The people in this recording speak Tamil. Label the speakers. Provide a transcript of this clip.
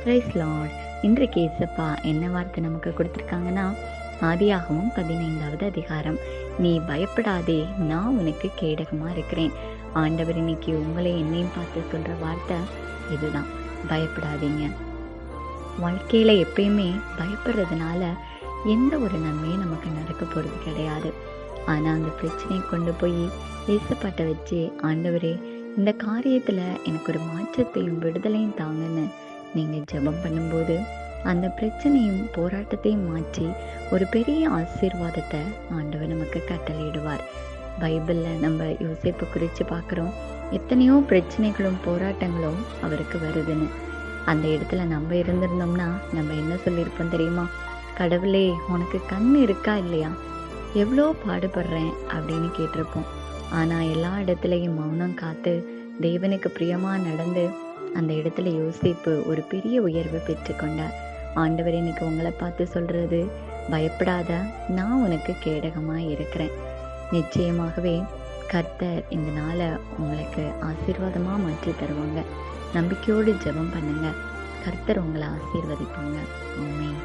Speaker 1: Price Lord. இன்றைக்கு இயேசப்பா என்ன வார்த்தை நமக்கு கொடுத்துருக்காங்கன்னா, ஆதியாகமம் 15வது அதிகாரம். நீ பயப்படாதே, நான் உனக்கு கேடகமா இருக்கிறேன். ஆண்டவர் இன்னைக்கு உங்களை என்னையும் பார்த்து சொல்ற வார்த்தை இதுதான், பயப்படாதீங்க. வாழ்க்கையில எப்பயுமே பயப்படுறதுனால எந்த ஒரு நன்மையும் நமக்கு நடக்க போறது கிடையாது. ஆனா அந்த பிரச்சனையை கொண்டு போய் ஏசப்பாட்ட வச்சு, ஆண்டவரே இந்த காரியத்துல எனக்கு ஒரு மாற்றத்தையும் விடுதலையும் தாங்கன்னு நீங்க ஜெபம் பண்ணும்போது, அந்த பிரச்சனையும் போராட்டத்தையும் மாற்றி ஒரு பெரிய ஆசீர்வாதத்தை ஆண்டவர் நமக்கு கட்டளையிடுவார். பைபிள்ல நம்ம யோசேப்பு குறித்து பார்க்குறோம். எத்தனையோ பிரச்சனைகளும் போராட்டங்களும் அவருக்கு வருதுன்னு. அந்த இடத்துல நம்ம இருந்திருந்தோம்னா நம்ம என்ன சொல்லியிருப்போம் தெரியுமா? கடவுளே, உனக்கு கண் இருக்கா இல்லையா? எவ்வளோ பாடுபடுறேன் அப்படின்னு கேட்டிருப்போம். ஆனால் எல்லா இடத்துலையும் மௌனம் காத்து தேவனுக்கு பிரியமா நடந்து அந்த இடத்துல யோசேப்பு ஒரு பெரிய உயர்வை பெற்றுக்கொண்டார். ஆண்டவர் இன்னைக்கு உங்களை பார்த்து சொல்றது, பயப்படாத, நான் உனக்கு கேடகமா இருக்கிறேன். நிச்சயமாகவே கர்த்தர் இந்த நாளை உங்களுக்கு ஆசீர்வாதமா மாற்றி தருவாங்க. நம்பிக்கையோடு ஜெபம் பண்ணுங்க. கர்த்தர் உங்களை ஆசீர்வதிப்பாங்க. ஆமென்.